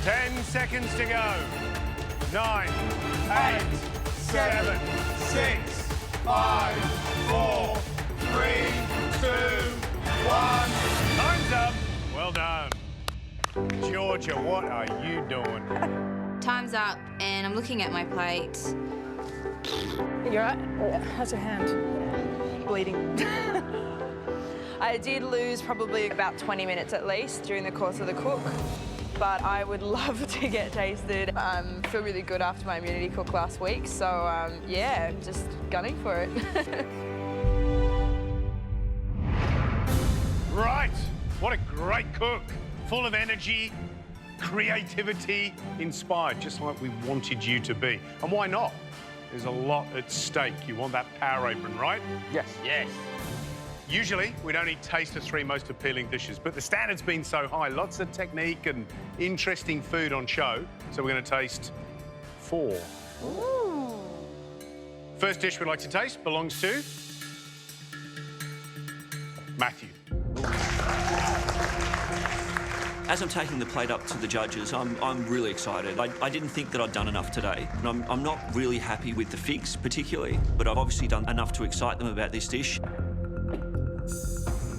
10 seconds to go. 9, 8, 7, 6, 5, 4, 3, 2, 1. Time's up. Well done. Georgia, what are you doing? Time's up, and I'm looking at my plate. You're right? How's your hand? Bleeding. I did lose probably about 20 minutes at least during the course of the cook, but I would love to get tasted. I feel really good after my immunity cook last week, so yeah, just gunning for it. Right. What a great cook. Full of energy, creativity, inspired, just like we wanted you to be. And why not? There's a lot at stake. You want that power apron, right? Yes. Yes. Usually, we'd only taste the 3 most appealing dishes, but the standard's been so high, lots of technique and interesting food on show, so we're going to taste 4. Ooh. First dish we'd like to taste belongs to Matthew. As I'm taking the plate up to the judges, I'm really excited. I didn't think that I'd done enough today. And I'm not really happy with the figs particularly, but I've obviously done enough to excite them about this dish.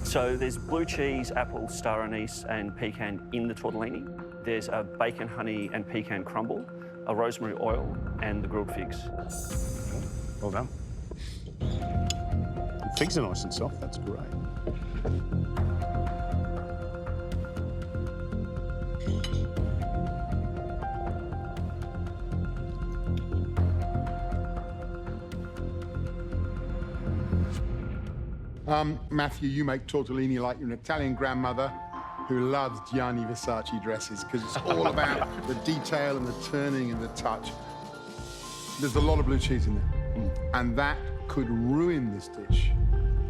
So there's blue cheese, apple, star anise and pecan in the tortellini. There's a bacon, honey and pecan crumble, a rosemary oil and the grilled figs. Well done. The figs are nice and soft, that's great. Matthew, you make tortellini like you're an Italian grandmother who loves Gianni Versace dresses because it's all about the detail and the turning and the touch. There's a lot of blue cheese in there, and that could ruin this dish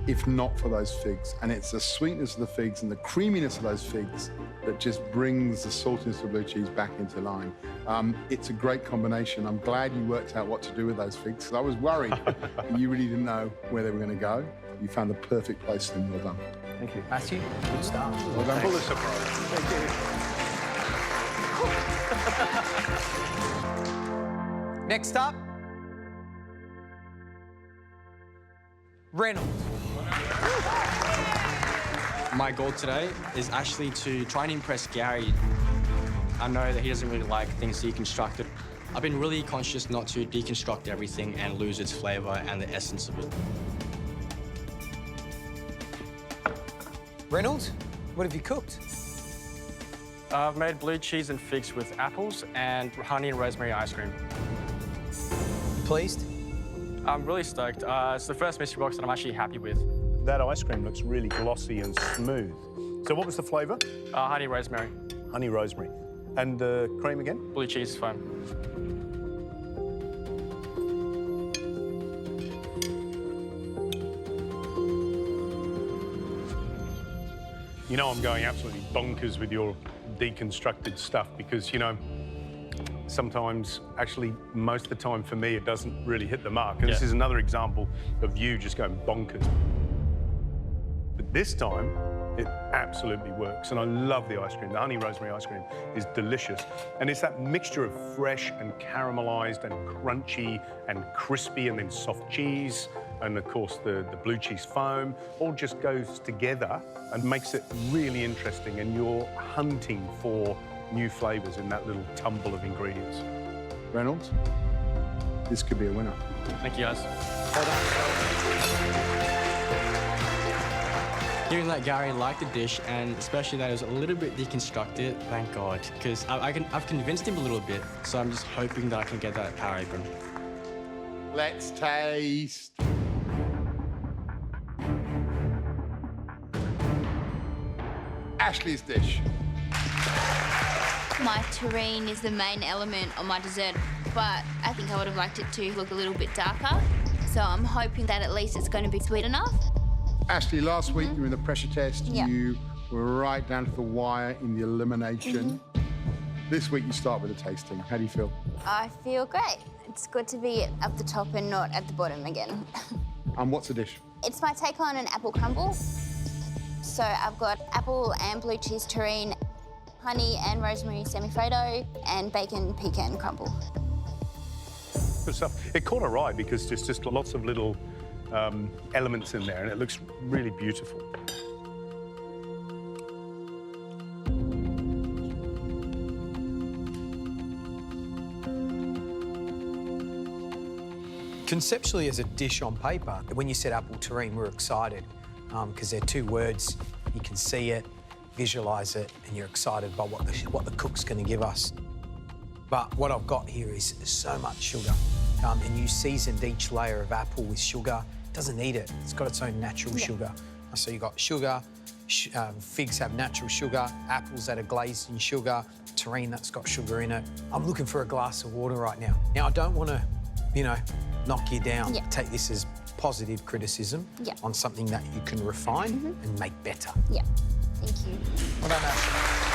if not for those figs. And it's the sweetness of the figs and the creaminess of those figs that just brings the saltiness of blue cheese back into line. It's a great combination. I'm glad you worked out what to do with those figs, because I was worried you really didn't know where they were going to go. You found the perfect place for them. Well done. Thank you. Matthew, good start. Well done. Full of surprise. Thank you. Next up, Reynold. My goal today is actually to try and impress Gary. I know that he doesn't really like things deconstructed. I've been really conscious not to deconstruct everything and lose its flavour and the essence of it. Reynold, what have you cooked? I've made blue cheese and figs with apples and honey and rosemary ice cream. Pleased? I'm really stoked. It's the first mystery box that I'm actually happy with. That ice cream looks really glossy and smooth. So what was the flavour? Honey rosemary. Honey rosemary. And the cream again? Blue cheese foam. You know I'm going absolutely bonkers with your deconstructed stuff because, you know, sometimes, actually, most of the time for me, it doesn't really hit the mark. And this is another example of you just going bonkers. But this time, it absolutely works. And I love the ice cream. The honey rosemary ice cream is delicious. And it's that mixture of fresh and caramelized and crunchy and crispy and then soft cheese. And of course, the blue cheese foam all just goes together and makes it really interesting. And you're hunting for new flavours in that little tumble of ingredients. Reynolds, this could be a winner. Thank you, guys. Well done. Hearing that Gary liked the dish, and especially that it was a little bit deconstructed, thank God, because I've convinced him a little bit, so I'm just hoping that I can get that power apron. Let's taste. Ashley's dish. My terrine is the main element of my dessert, but I think I would have liked it to look a little bit darker. So I'm hoping that at least it's going to be sweet enough. Ashley, last week you were in the pressure test. Yeah. You were right down to the wire in the elimination. This week you start with a tasting. How do you feel? I feel great. It's good to be at the top and not at the bottom again. And what's the dish? It's my take on an apple crumble. So I've got apple and blue cheese terrine. honey and rosemary semifreddo, and bacon pecan crumble. Good stuff. It caught our eye because there's just lots of little elements in there, and it looks really beautiful. Conceptually, as a dish on paper, when you said apple terrine, we're excited because they're two words. You can see it, visualise it, and you're excited by what the cook's going to give us. But what I've got here is so much sugar, and you seasoned each layer of apple with sugar. It doesn't need it. It's got its own natural sugar. So you've got sugar, figs have natural sugar, apples that are glazed in sugar, terrine that's got sugar in it. I'm looking for a glass of water right now. Now, I don't want to, you know, knock you down. Take this as positive criticism on something that you can refine and make better. Yeah, thank you. Well done, Ashley.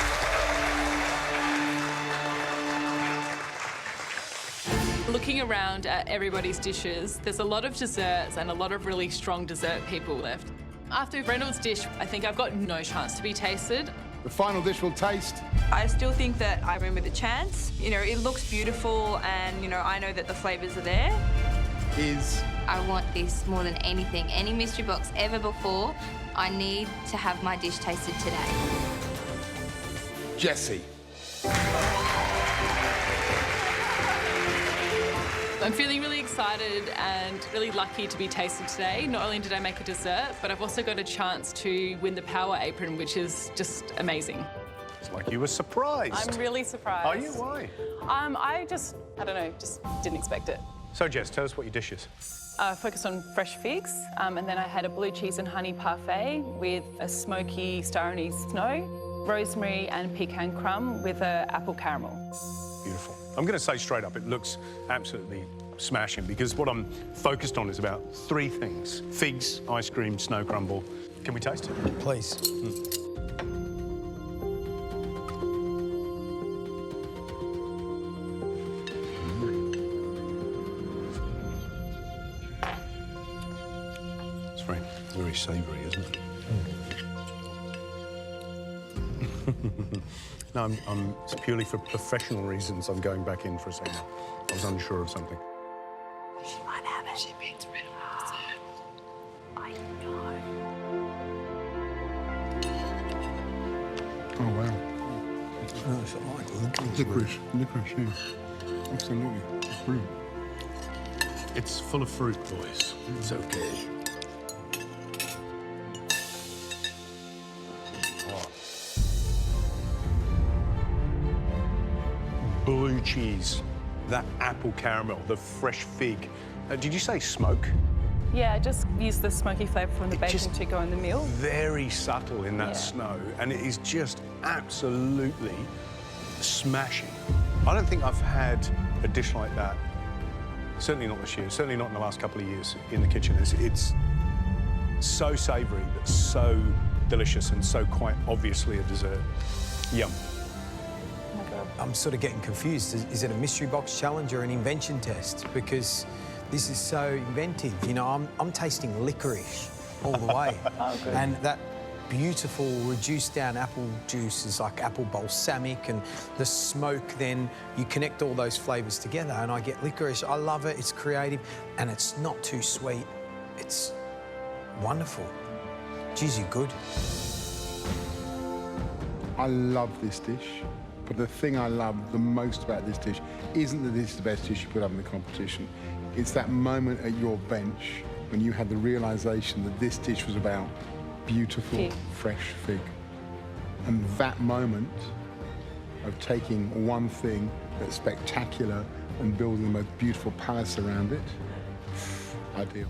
Looking around at everybody's dishes, there's a lot of desserts and a lot of really strong dessert people left. After Reynold's dish, I think I've got no chance to be tasted. The final dish will taste. I still think that I remember the chance. You know, it looks beautiful and, you know, I know that the flavours are there. I want this more than anything. Any mystery box ever before, I need to have my dish tasted today. Jessie. I'm feeling really excited and really lucky to be tasted today. Not only did I make a dessert, but I've also got a chance to win the Power Apron, which is just amazing. It's like you were surprised. I'm really surprised. Are you? Why? I don't know, just didn't expect it. So, Jess, tell us what your dish is. Focused on fresh figs, and then I had a blue cheese and honey parfait with a smoky star anise snow, rosemary and pecan crumb with an apple caramel. Beautiful. I'm going to say straight up, it looks absolutely smashing because what I'm focused on is about 3 things. Figs, ice cream, snow crumble. Can we taste it? Please. It's very savoury, isn't it? No, it's purely for professional reasons. I'm going back in for a second. I was unsure of something. She might have it. She beats red dessert. I know. Oh, wow. Oh, it's like licorice, yeah. Absolutely. It's brilliant. It's full of fruit, boys. It's okay. Blue cheese, that apple caramel, the fresh fig. Did you say smoke? Yeah, I just used the smoky flavour from the bacon to go in the meal. Very subtle in that snow, and it is just absolutely smashing. I don't think I've had a dish like that, certainly not this year, certainly not in the last couple of years in the kitchen. It's so savoury, but so delicious and so quite obviously a dessert. Yum. I'm sort of getting confused. Is it a mystery box challenge or an invention test? Because this is so inventive. You know, I'm tasting licorice all the way. And that beautiful reduced down apple juice is like apple balsamic, and the smoke, then you connect all those flavours together and I get licorice. I love it, it's creative, and it's not too sweet. It's wonderful. Geez, you're good. I love this dish, but the thing I love the most about this dish isn't that this is the best dish you put up in the competition. It's that moment at your bench when you had the realisation that this dish was about beautiful, fresh fig. And that moment of taking one thing that's spectacular and building the most beautiful palace around it, ideal.